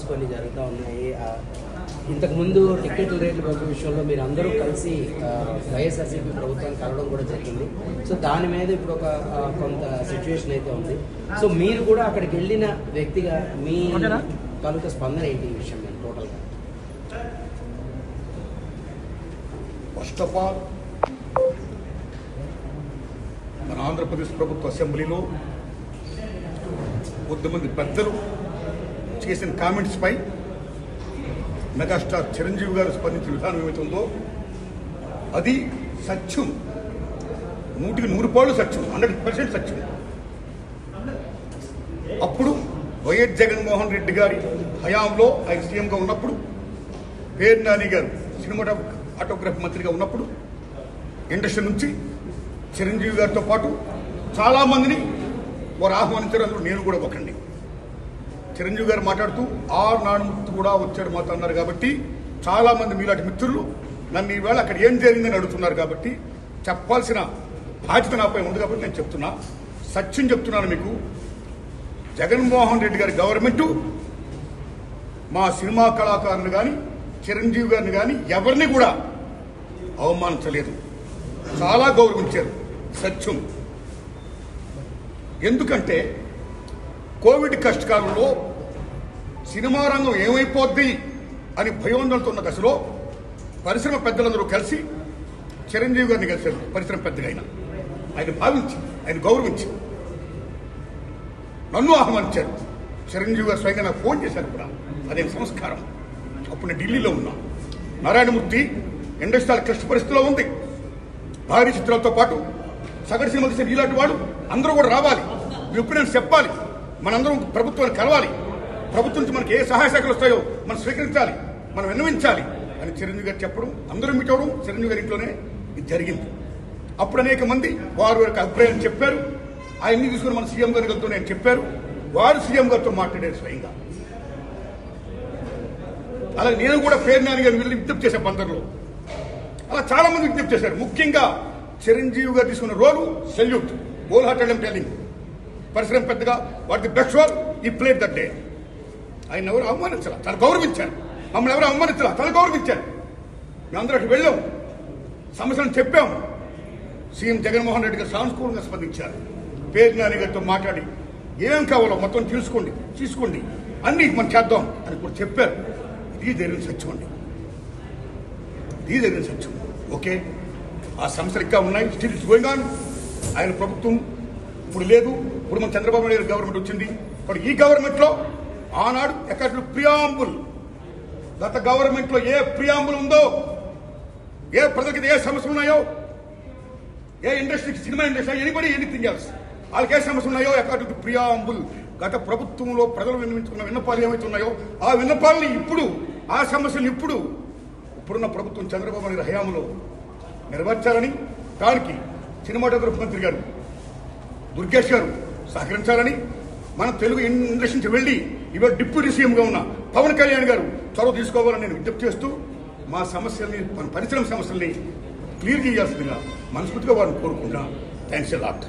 కొన్ని జరుగుతూ ఉన్నాయి. ఇంతకుముందు టికెట్ల రేట్ల పెంపు విషయంలో మీరు అందరూ కలిసి వైఎస్ఆర్సీపీ ప్రభుత్వాన్ని కలవడం కూడా జరిగింది. సో దాని మీద ఇప్పుడు ఒక కొంత సిచ్యువేషన్ అయితే ఉంది. సో మీరు కూడా అక్కడికి వెళ్ళిన వ్యక్తిగా మీ తాలూకా స్పందన ఏంటి ఈ విషయం మీద టోటల్గా? ఫస్ట్ ఆఫ్ ఆల్ మన ఆంధ్రప్రదేశ్ ప్రభుత్వ అసెంబ్లీలో కొద్దిమంది పెద్దలు చేసిన కామెంట్స్ పై మెగాస్టార్ చిరంజీవి గారు స్పందించిన విధానం ఏమైతే ఉందో అది సత్యం, 100% సత్యం, 100% సత్యం. అప్పుడు వైఎస్ జగన్మోహన్ రెడ్డి గారి హయాంలో ఆయన సీఎంగా ఉన్నప్పుడు, పేరు నాని గారు సినిమాటోగ్రఫీ మంత్రిగా ఉన్నప్పుడు ఇండస్ట్రీ నుంచి చిరంజీవి గారితో పాటు చాలామందిని వారు ఆహ్వానించారు. అందులో నేను కూడా ఒకండి. చిరంజీవి గారు మాట్లాడుతూ నాడు కూడా వచ్చాడు మాతో అన్నారు. కాబట్టి చాలామంది మీలాంటి మిత్రులు నన్ను ఈవేళ అక్కడ ఏం జరిగిందని అడుగుతున్నారు. కాబట్టి చెప్పాల్సిన బాధ్యత నాపై ఉంది. కాబట్టి నేను చెప్తున్నా, సత్యం చెప్తున్నాను మీకు. జగన్మోహన్ రెడ్డి గారి గవర్నమెంటు మా సినిమా కళాకారులు కానీ చిరంజీవి గారిని కానీ ఎవరిని కూడా అవమానించలేదు, చాలా గౌరవించారు. సత్యం. ఎందుకంటే కోవిడ్ కష్టకాలంలో సినిమా రంగం ఏమైపోద్ది అని భయోందనతో ఉన్న దశలో పరిశ్రమ పెద్దలందరూ కలిసి చిరంజీవి గారిని కలిశారు. పరిశ్రమ పెద్దగా ఆయన భావించి, ఆయన గౌరవించి నన్ను ఆహ్వానించారు. చిరంజీవి గారు స్వయంగా నాకు ఫోన్ చేశారు కూడా. అదే సంస్కారం. అప్పుడు నేను ఢిల్లీలో ఉన్నా. నారాయణమూర్తి ఇండస్ట్రీ క్లిష్ట పరిస్థితిలో ఉంది. భారీ చిత్రాలతో పాటు సగటు సినిమా తీసిన ఇలాంటి వాళ్ళు అందరూ కూడా రావాలి, మీ ఒపీనియన్స్ చెప్పాలి, మనందరం ప్రభుత్వాన్ని కలవాలి, ప్రభుత్వం నుంచి మనకి ఏ సహాయ శాఖలు వస్తాయో మనం స్వీకరించాలి, మనం విన్నవించాలి అని చిరంజీవి గారు చెప్పడం, అందరూ మీట్ అవ్వడం చిరంజీవి గారి ఇంట్లోనే ఇది జరిగింది. అప్పుడు అనేక మంది వారి యొక్క అభిప్రాయాలు చెప్పారు. ఆయన్ని తీసుకుని మన సీఎం గారి గారితో నేను చెప్పారు. వారు సీఎం గారితో మాట్లాడారు స్వయంగా. అలాగే నేను కూడా పేరు నాని గారిని వెళ్ళి విజ్ఞప్తి చేసే బందర్లో. అలా చాలా మంది విజ్ఞప్తి చేశారు. ముఖ్యంగా చిరంజీవి గారు తీసుకున్న రోలు సెల్యూట్, హోల్ హార్టెడ్ టెల్లింగ్. పరిశ్రమ పెద్దగా వాటికి బెస్ట్ రోల్ ఈ ప్లేట్ దట్ డే. ఆయన ఎవరు అవమానించాల, తను గౌరవించారు. మమ్మల్ని ఎవరు అవమానించాల, తను గౌరవించారు. మేమందరూ అటు వెళ్ళాం, సమస్యలను చెప్పాం. సీఎం జగన్మోహన్ రెడ్డి గారు సానుకూలంగా స్పందించారు. పేరు నాని గారితో మాట్లాడి ఏం కావాలో మొత్తం తీసుకోండి అన్ని మనం చేద్దాం అని కూడా చెప్పారు. ఇది జరిగిన సత్యం అండి, ఇది జరిగిన సత్యం. ఓకే, ఆ సమస్యలు ఇంకా ఉన్నాయి. Still it's going on. ఆయన ప్రభుత్వం ఇప్పుడు లేదు. ఇప్పుడు మన చంద్రబాబు నాయుడు గారి గవర్నమెంట్ వచ్చింది. ఇప్పుడు ఈ గవర్నమెంట్లో ఆనాడు ఎక్కడ ప్రియాంబుల్, గత గవర్నమెంట్లో ఏ ప్రియాంబుల్ ఉందో, ఏ ప్రజలకి ఏ సమస్యలు ఉన్నాయో, ఏ ఇండస్ట్రీకి, cinema industry, anybody anything else, వాళ్ళకి ఏ సమస్యలు ఉన్నాయో అకార్డింగ్ టు ప్రియాంబుల్ గత ప్రభుత్వంలో ప్రజలు విన్నవించుకున్న విన్నపాలు ఏమైతున్నాయో ఆ విన్నపాలని ఇప్పుడు, ఆ సమస్యలు ఇప్పుడున్న ప్రభుత్వం చంద్రబాబు నాయుడు హయాంలో నెరవేర్చాలని, దానికి సినిమాటోగ్రఫీ మంత్రి గారు దుర్గేష్ గారు సహకరించాలని, మన తెలుగు ఇండస్ట్రీ నుంచి వెళ్ళి ఇవాళ డిప్యూటీ సీఎంగా ఉన్న పవన్ కళ్యాణ్ గారు చొరవ తీసుకోవాలని నేను విజ్ఞప్తి చేస్తూ మా సమస్యల్ని, మన పరిశ్రమ సమస్యల్ని క్లియర్ చేయాల్సిందిగా మనస్ఫూర్తిగా వారిని కోరుకుంటున్నా. Thanks a lot.